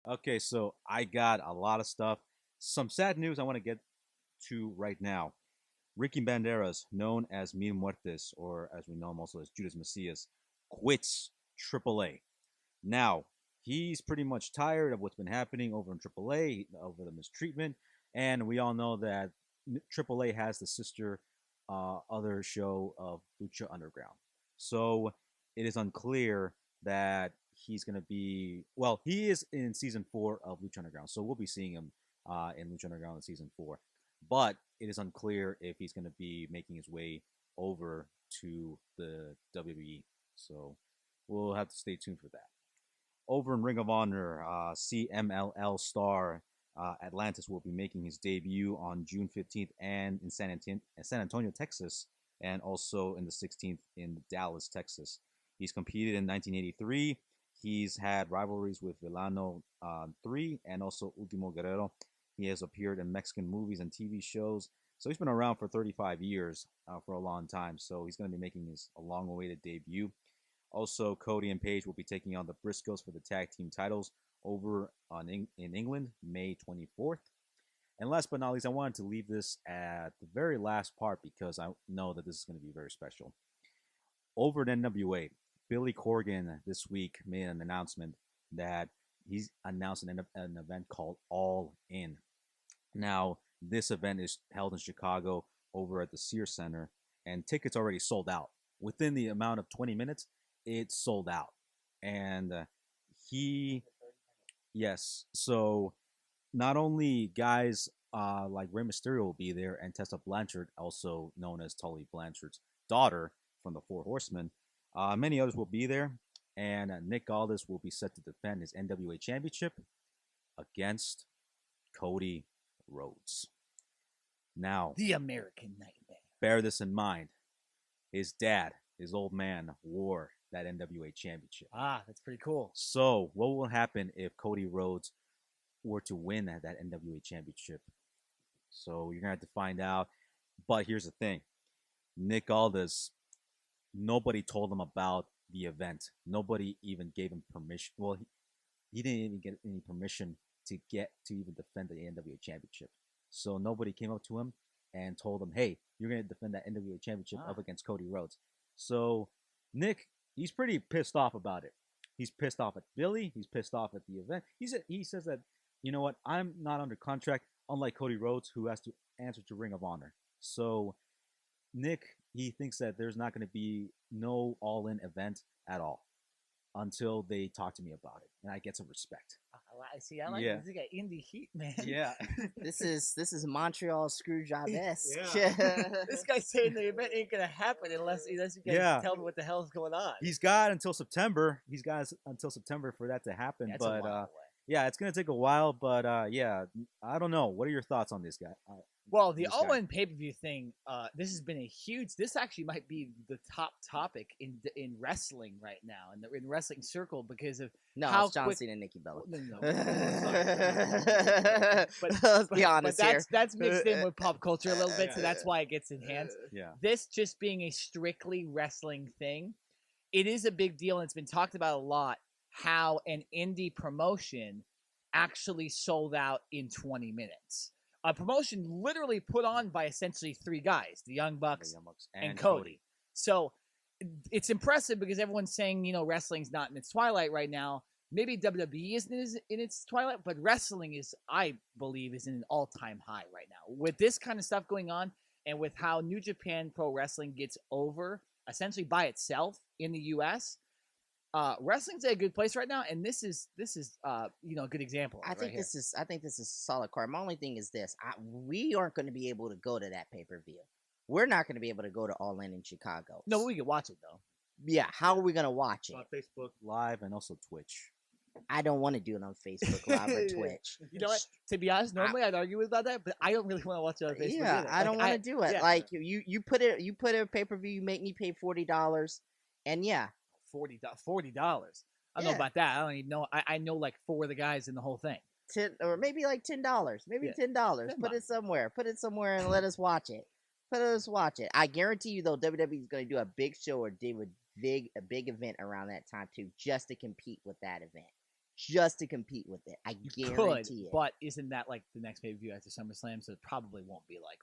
Okay, so I got a lot of stuff. Some sad news I want to get to right now. Ricky Banderas, known as Mil Muertes, or as we know him also as Judas Macias, quits AAA. Now, he's pretty much tired of what's been happening over in AAA, over the mistreatment, and we all know that AAA has the sister other show of Lucha Underground. So it is unclear that he's going to be. Well, he is in season 4 of Lucha Underground, so we'll be seeing him in Lucha Underground in season 4. But it is unclear if he's going to be making his way over to the WWE. So we'll have to stay tuned for that. Over in Ring of Honor, CMLL star Atlantis will be making his debut on June 15th and in San Antonio, Texas, and also in the 16th in Dallas, Texas. He's competed in 1983. He's had rivalries with Villano 3 and also Ultimo Guerrero. He has appeared in Mexican movies and TV shows. So he's been around for 35 years, for a long time. So he's going to be making his a long-awaited debut. Also, Cody and Paige will be taking on the Briscoes for the tag team titles over in England, May 24th. And last but not least, I wanted to leave this at the very last part because I know that this is going to be very special. Over at NWA, Billy Corgan this week made an announcement that he's announced an event called All In. Now, this event is held in Chicago over at the Sears Center, and tickets already sold out. Within the amount of 20 minutes, it sold out. And he, yes. So not only guys like Rey Mysterio will be there, and Tessa Blanchard, also known as Tully Blanchard's daughter from the Four Horsemen, many others will be there. And Nick Aldis will be set to defend his NWA Championship against Cody Rhodes. Now, The American Nightmare. bear this in mind. His dad, his old man, wore that NWA Championship. Ah, that's pretty cool. So, what will happen if Cody Rhodes were to win that NWA Championship? So, you're going to have to find out. But here's the thing Nick Aldis, nobody told him about the event. Nobody even gave him permission. Well, he didn't even get any permission to even defend the NWA Championship. So nobody came up to him and told him, "Hey, you're going to defend that NWA Championship up against Cody Rhodes." So Nick, he's pretty pissed off about it. He's pissed off at Billy. He's pissed off at the event. He says that, you know what, I'm not under contract, unlike Cody Rhodes, who has to answer to Ring of Honor. So Nick, he thinks that there's not going to be no all-in event at all until they talk to me about it, and I get some respect. I see. I like Yeah. this. You got indie heat, man. Yeah. This is Montreal Screwjob esque. This guy's saying the event ain't gonna happen unless you guys Yeah. tell me what the hell is going on. He's got until September. He's got until September for that to happen. That's a but while away. yeah, it's gonna take a while. But yeah, I don't know. What are your thoughts on this guy? Well, the this guy. All-In pay-per-view thing, this has been a huge. This actually might be the top topic in wrestling right now, in wrestling circle, because of No, how it's John quick. Cena and Nikki Bella. No, no, Let's be honest here. that's mixed in with pop culture a little bit, so Yeah. that's why it gets enhanced. Yeah. This just being a strictly wrestling thing, it is a big deal, and it's been talked about a lot. How an indie promotion actually sold out in 20 minutes. A promotion literally put on by essentially 3 guys, the Young Bucks, and Cody. So it's impressive because everyone's saying, wrestling's not in its twilight right now. Maybe WWE isn't in its twilight, but wrestling is, I believe, is in an all-time high right now. With this kind of stuff going on, and with how New Japan Pro Wrestling gets over essentially by itself in the U.S., wrestling's at a good place right now, and this is a good example. I think this is a solid card. My only thing is this: we aren't going to be able to go to that pay-per-view. We're not going to be able to go to All In Chicago. No, we can watch it though. Yeah, how are we going to watch it? On Facebook Live and also Twitch. I don't want to do it on Facebook Live or Twitch. You know what? To be honest, normally I'd argue about that, but I don't really want to watch it on Facebook. Yeah, either. I don't want to do it. Yeah. Like you put a pay-per-view, you make me pay $40, and yeah. $40. I don't know about that. I don't even know. I know like 4 of the guys in the whole thing. Or maybe like $10. Maybe $10. Put it somewhere. Put it somewhere and let us watch it. Let us watch it. I guarantee you though, WWE is going to do a big show or do a big event around that time too, just to compete with that event. just to compete with it. I You guarantee it. but isn't that like the next pay-per-view after SummerSlam? So it probably won't be like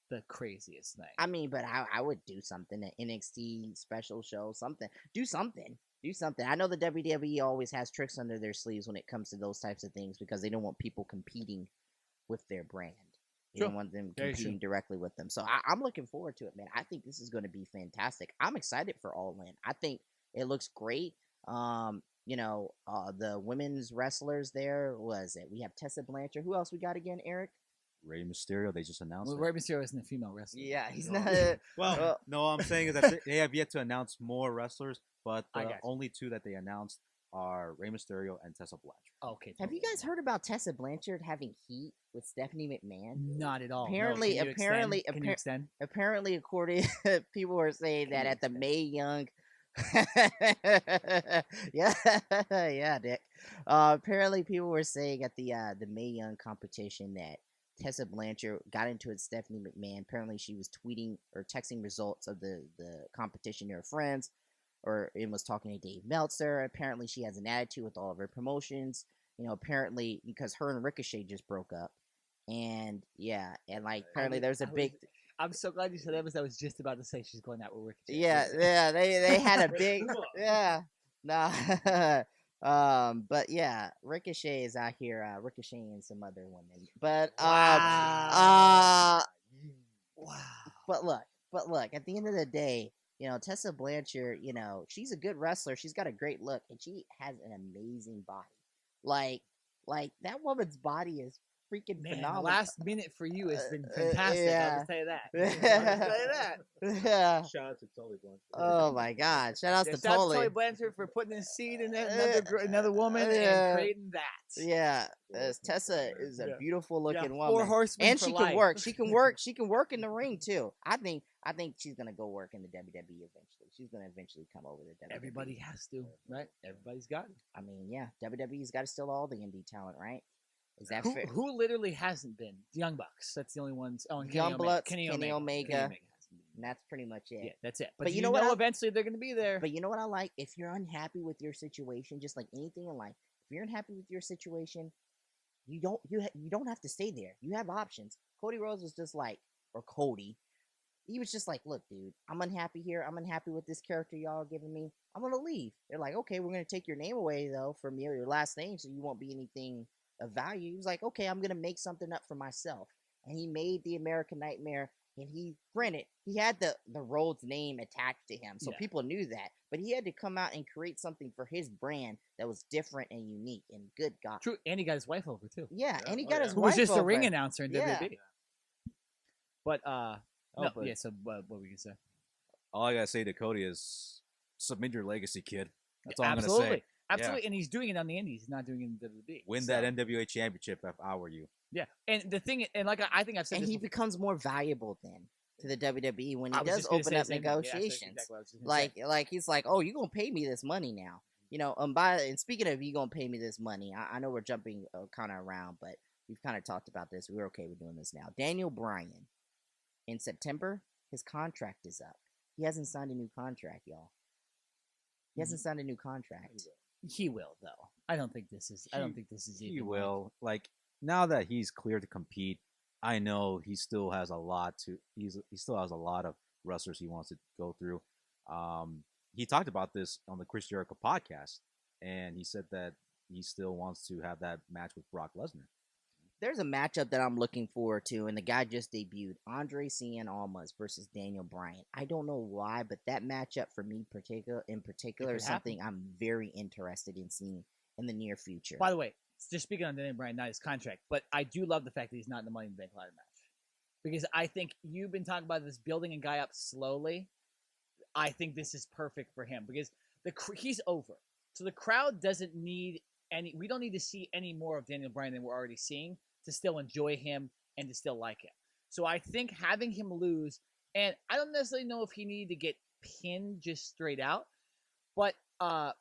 the craziest thing. I mean, but I would do something, an NXT special show, something. Do something. Do something. I know the WWE always has tricks under their sleeves when it comes to those types of things because they don't want people competing with their brand. They don't want them competing directly with them. So I'm looking forward to it, man. I think this is going to be fantastic. I'm excited for All In. I think it looks great. The women's wrestlers there was it. We have Tessa Blanchard. Who else we got again, Eric? Rey Mysterio, they just announced it. Rey Mysterio isn't a female wrestler. Yeah, he's not. Well, no, I'm saying is that they have yet to announce more wrestlers, but the only two that they announced are Rey Mysterio and Tessa Blanchard. Okay. Have you guys heard about Tessa Blanchard having heat with Stephanie McMahon? Not at all. Apparently, no. Can you extend? Apparently, according people were saying that at the Mae Young. yeah, Dick. Apparently, people were saying at the Mae Young competition that Tessa Blanchard got into it with Stephanie McMahon. Apparently, she was tweeting or texting results of the competition to her friends, or it was talking to Dave Meltzer. Apparently, she has an attitude with all of her promotions. Apparently, because her and Ricochet just broke up. And, apparently there's a big... I'm so glad you said that because I was just about to say she's going out with Ricochet. Yeah, they had a big... yeah. Nah. But yeah, Ricochet is out here ricocheting some other women. But wow. But look, at the end of the day, Tessa Blanchard, she's a good wrestler. She's got a great look, and she has an amazing body. Like that woman's body is freaking phenomenal. Last minute for you has been fantastic. Yeah. I'll just tell you that. Yeah. Shout out to Tully Blanchard. Oh my God! Shout out to Shout out to Tully. Tully Blanchard for putting his seed in another woman and creating that. Yeah, Tessa is a beautiful looking woman. 4 horsemen and for she life. can work. She can work. She can work in the ring too. I think she's gonna go work in the WWE eventually. She's gonna eventually come over to WWE. Everybody has to, right? Everybody's got it. I mean, yeah, WWE's got to steal all the indie talent, right? Is that fair? Who literally hasn't been? The Young Bucks. That's the only ones. Oh, and Young Bucks, Kenny Omega. Omega And that's pretty much it. Yeah, that's it. But you know eventually they're going to be there. But you know what I like? If you're unhappy with your situation, just like anything in life, if you're unhappy with your situation, you don't have to stay there. You have options. Cody Rhodes was just like, or Cody, he was just like, look, dude, I'm unhappy here. I'm unhappy with this character y'all giving me. I'm going to leave. They're like, okay, we're going to take your name away, though, from your last name, so you won't be anything of value. He was like, okay, I'm going to make something up for myself. And he made the American Nightmare. And he had the Rhodes name attached to him, so people knew that. But he had to come out and create something for his brand that was different and unique. And good God, true. And he got his wife over too. Yeah, and he got his who wife was just over. a ring announcer in Yeah. WWE. But so what were we gonna say? All I gotta say to Cody is submit your legacy, kid. That's all Absolutely. I'm gonna say. Absolutely, and he's doing it on the Indies. He's not doing it in WWE. Win that NWA championship if I were you. Yeah, and the thing, and like I think I've said, and this he before. becomes more valuable then to the WWE when he does open up negotiations. Like he's like, oh, you're gonna pay me this money now, and speaking of you gonna pay me this money, I know we're jumping kind of around, but we've kind of talked about this. We're okay with doing this now. Daniel Bryan, in September, his contract is up. He hasn't signed a new contract, y'all. He hasn't signed a new contract. He will, though. I don't think this is. He will. Like now that he's clear to compete, I know he still has a lot to. He still has a lot of wrestlers he wants to go through. He talked about this on the Chris Jericho podcast, and he said that he still wants to have that match with Brock Lesnar. There's a matchup that I'm looking forward to, and the guy just debuted, Andre Cien Almas versus Daniel Bryan. I don't know why, but that matchup for me in particular is something I'm very interested in seeing in the near future. By the way, just speaking on Daniel Bryan, not his contract, but I do love the fact that he's not in the Money in the Bank ladder match. Because I think you've been talking about this building a guy up slowly. I think this is perfect for him because he's over. So the crowd doesn't need we don't need to see any more of Daniel Bryan than we're already seeing to still enjoy him and to still like him. So I think having him lose, and I don't necessarily know if he needed to get pinned just straight out, but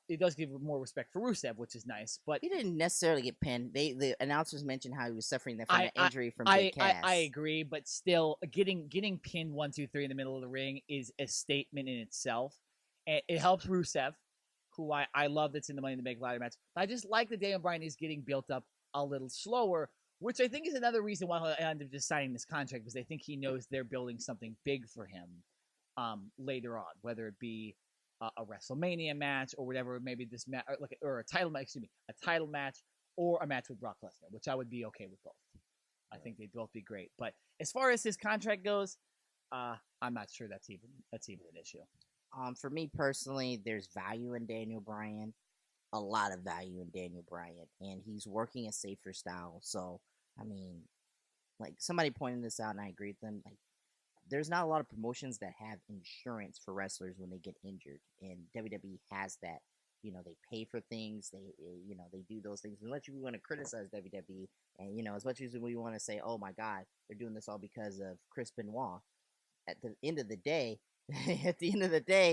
it does give more respect for Rusev, which is nice. But he didn't necessarily get pinned. The announcers mentioned how he was suffering from an injury from Big Cass. I agree, but still, getting pinned 1, 2, 3 in the middle of the ring is a statement in itself. And it helps Rusev, who I love that's in the Money in the Bank ladder match. I just like that Daniel Bryan is getting built up a little slower, which I think is another reason why I ended up just signing this contract, because I think he knows they're building something big for him later on, whether it be a WrestleMania match or whatever, maybe this match, or a title match, a title match or a match with Brock Lesnar, which I would be okay with both. I think they'd both be great. But as far as his contract goes, I'm not sure that's even an issue. For me personally, there's value in Daniel Bryan, a lot of value in Daniel Bryan, and he's working a safer style. So, I mean, like somebody pointed this out, and I agree with them. Like, there's not a lot of promotions that have insurance for wrestlers when they get injured, and WWE has that. You know, they pay for things. They do those things. As much as we want to criticize WWE, and as much as we want to say, "Oh my God, they're doing this all because of Chris Benoit," at the end of the day,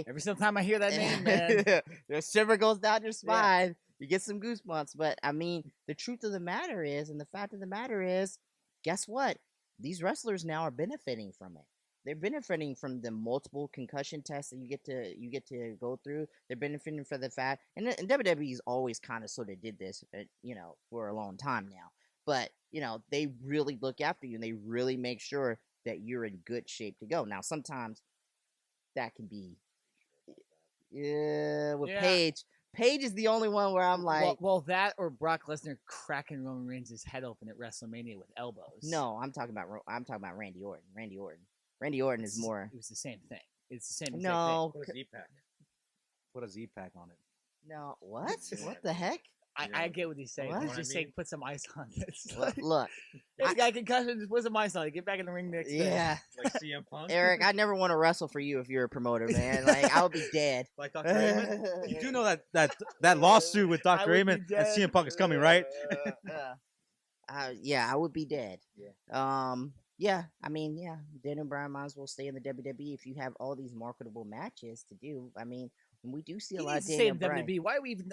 every single time I hear that name, man, the shiver goes down your spine. Yeah. You get some goosebumps. But I mean, the truth of the matter is, and the fact of the matter is, guess what? These wrestlers now are benefiting from it. They're benefiting from the multiple concussion tests that you get to go through. They're benefiting from the fact, and WWE's always kind of sort of did this, for a long time now. But they really look after you, and they really make sure that you're in good shape to go. Now, sometimes that can be, with Paige. Paige is the only one where I'm like, well, that or Brock Lesnar cracking Roman Reigns' head open at WrestleMania with elbows. No, I'm talking about Randy Orton. Randy Orton is more. It was the same thing. It's the same. No, Put a Z-Pack. Put a Z-Pack on it. No, what? What the heck? I get what he's saying. What? He's just saying put some ice on this. Look, this guy concussion, just put some ice on it. Get back in the ring next day. Yeah. Like CM Punk. Eric, I never want to wrestle for you if you're a promoter, man. Like I would be dead. Like Dr. Raymond. You do know that lawsuit with Dr. Raymond and CM Punk is coming, right? Yeah, I would be dead. Yeah. Yeah, I mean, yeah, Daniel Bryan might as well stay in the WWE if you have all these marketable matches to do. I mean, we do see a lot of Daniel Bryan. WWE. Why are we even?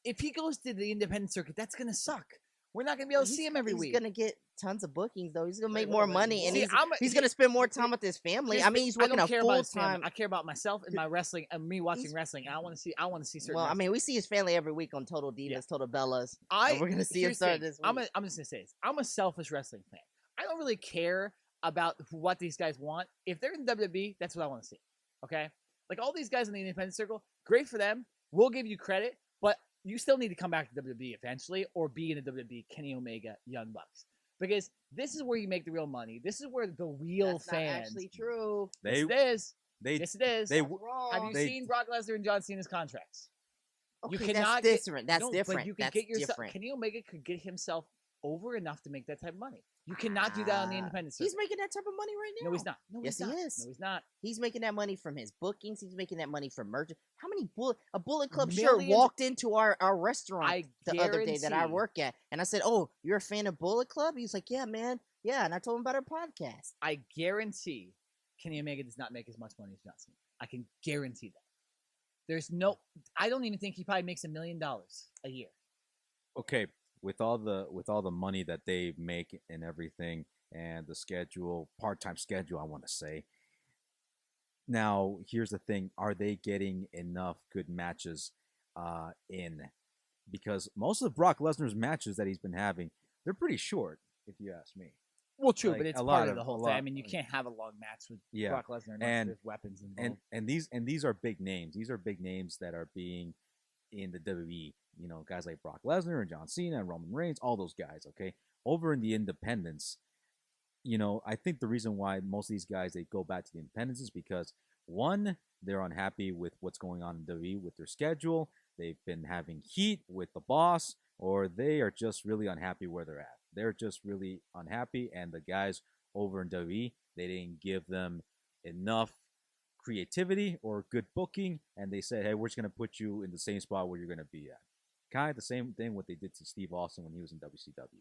If he goes to the independent circuit, that's gonna suck. We're not gonna be able to see him every week. He's gonna get tons of bookings though. He's gonna make more money, and he's gonna spend more time with his family. I mean, he's working a full time. I care about myself and my wrestling and me watching wrestling. I want to see certain. Well, I mean, we see his family every week on Total Divas, Total Bellas. We're gonna see him start this week. I'm just gonna say this. I'm a selfish wrestling fan. I don't really care about what these guys want. If they're in WWE, that's what I want to see. Okay, like all these guys in the independent circle, great for them. We'll give you credit, but you still need to come back to WWE eventually, or be in the WWE, Kenny Omega, Young Bucks, because this is where you make the real money. This is where the real That's fans. Not actually true. Yes, it is. Yes, it is. Have you seen Brock Lesnar and John Cena's contracts? Okay, you cannot. That's different. That's different. But you can get yourself. Kenny Omega could get himself over enough to make that type of money. You cannot do that on the independent circuit. He's making that type of money right now. No, he's not. Yes, he is. No, he's not. He's making that money from his bookings. He's making that money from merch. How many a Bullet Club shirt walked into our restaurant the other day that I work at, and I said, "Oh, you're a fan of Bullet Club?" He's like, "Yeah, man, yeah." And I told him about our podcast. I guarantee Kenny Omega does not make as much money as John Cena. I can guarantee that. There's no. I don't even think he probably makes $1 million a year. Okay, with all the money that they make and everything, and the schedule, part-time schedule, I want to say. Now, here's the thing: are they getting enough good matches in? Because most of the Brock Lesnar's matches that he's been having, they're pretty short, if you ask me. Well, true, like, but it's part of the whole thing. I mean, you can't have a long match with Brock Lesnar unless there's weapons involved. And these are big names. These are big names that are being in the WWE. You know, guys like Brock Lesnar and John Cena and Roman Reigns, all those guys. Okay, over in the independents, you know, I think the reason why most of these guys they go back to the independents is because one, they're unhappy with what's going on in WWE with their schedule. They've been having heat with the boss, or they are just really unhappy where they're at. They're just really unhappy, and the guys over in WWE, they didn't give them enough creativity or good booking, and they said, hey, we're just going to put you in the same spot where you're going to be at. Kind of the same thing what they did to Steve Austin when he was in WCW.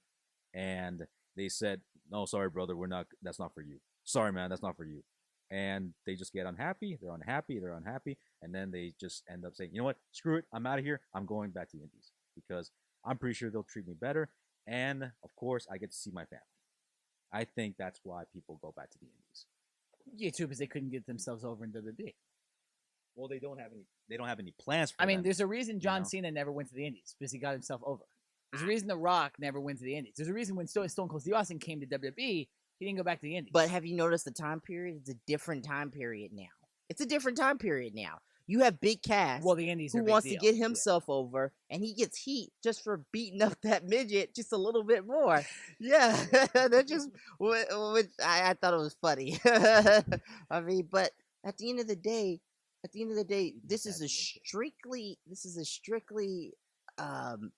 And they said, no, sorry, brother, that's not for you. Sorry, man, that's not for you. And they just get unhappy, they're unhappy, and then they just end up saying, you know what, screw it, I'm out of here, I'm going back to the Indies, because I'm pretty sure they'll treat me better, and, of course, I get to see my family. I think that's why people go back to the Indies. Yeah, too, because they couldn't get themselves over in WWE. Well, they don't have any. They don't have any plans for I mean, them. there's a reason John know? Cena never went to the Indies because he got himself over. There's a reason The Rock never went to the Indies. There's a reason when Stone Cold Steve Austin came to WWE, he didn't go back to the Indies. But have you noticed the time period? It's a different time period now. It's a different time period now. You have Big Cass, well, the Indies are who a big wants deal. to get himself over, and he gets heat just for beating up that midget just a little bit more. Yeah, that just which I thought it was funny. I mean, but at the end of the day, this is a strictly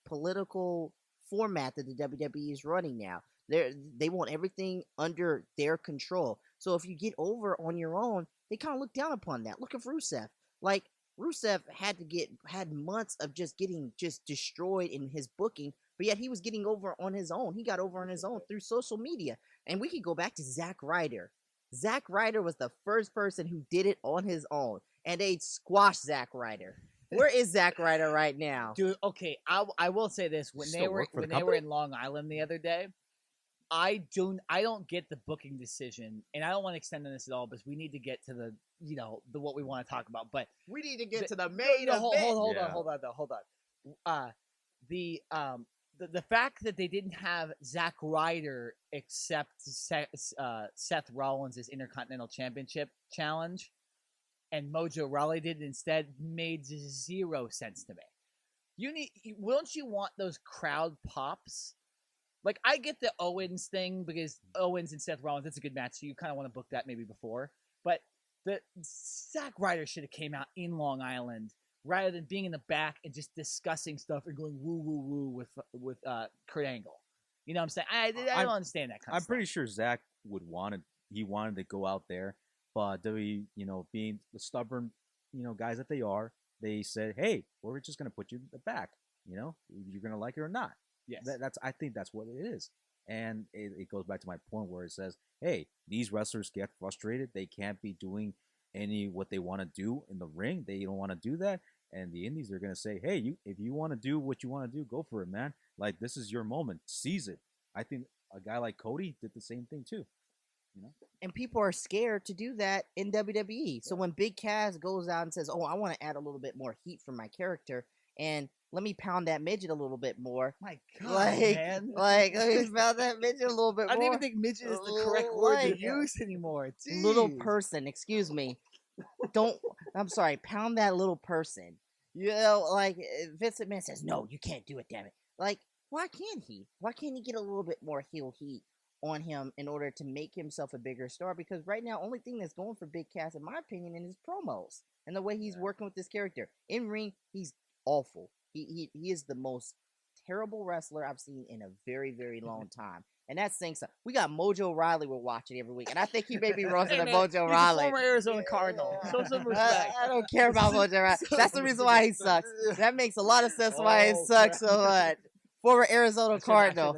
political format that the WWE is running now. They want everything under their control. So if you get over on your own, they kind of look down upon that. Look at Rusev. Like Rusev had months of just getting destroyed in his booking, but yet he was getting over on his own. He got over on his own through social media. And we could go back to Zack Ryder. Zack Ryder was the first person who did it on his own, and they squashed Zack Ryder. Where is Zack Ryder right now? Dude, okay, I will say this: when they were in Long Island the other day, I don't get the booking decision, and I don't want to extend on this at all because we need to get to the what we want to talk about. But we need to get to the main event. Hold on. The fact that they didn't have Zack Ryder accept Seth Rollins' Intercontinental Championship challenge, and Mojo Rawley did it instead, made zero sense to me. Wouldn't you want those crowd pops? Like, I get the Owens thing because Owens and Seth Rollins, that's a good match, so you kind of want to book that maybe before. But the Zack Ryder should have came out in Long Island rather than being in the back and just discussing stuff and going woo woo woo with Kurt Angle. You know what I'm saying? I don't understand that kind of stuff. I'm pretty sure Zack wanted to go out there, but being the stubborn guys that they are, they said, hey, we're just gonna put you in the back. You're gonna like it or not. Yes. I think that's what it is. And it goes back to my point where it says, hey, these wrestlers get frustrated. They can't be doing what they want to do in the ring. They don't want to do that. And the Indies are going to say, hey, if you want to do what you want to do, go for it, man. Like, this is your moment. Seize it. I think a guy like Cody did the same thing too. And people are scared to do that in WWE. So when Big Cass goes out and says, oh, I want to add a little bit more heat for my character, and let me pound that midget a little bit more. My God, man. Let me pound that midget a little bit more. I don't even think midget is the correct word to use anymore. Jeez. Little person, excuse me. I'm sorry, pound that little person. Vince McMahon says, no, you can't do it, damn it. Like, why can't he? Why can't he get a little bit more heel heat on him in order to make himself a bigger star? Because right now, only thing that's going for Big Cass, in my opinion, is his promos and the way he's working with this character. In ring, he's awful. He is the most terrible wrestler I've seen in a very, very long time. And that's saying something. We got Mojo Riley we're watching every week. And I think he may be roasting Mojo Riley. Former Arizona Cardinal. Show some respect. I don't care about Mojo Riley. That's the reason why he sucks. That makes a lot of sense why he sucks so much. Former Arizona Cardinal.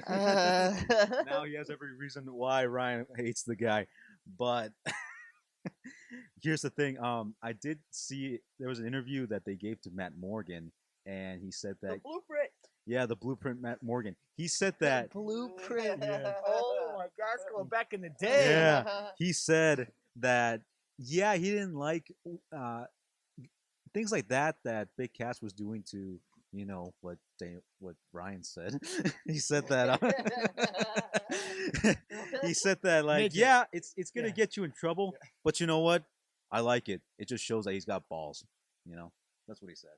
Now he has every reason why Ryan hates the guy. But here's the thing. I did see there was an interview that they gave to Matt Morgan, and he said that the blueprint. Yeah, the blueprint, Matt Morgan. He said that the blueprint. Yeah. Oh my gosh, going back in the day. Yeah, he said that. Yeah, he didn't like things like that Big Cass was doing to what Ryan said. He said that. He said that Midget. yeah, it's gonna get you in trouble, but you know what? I like it. It just shows that he's got balls. That's what he said.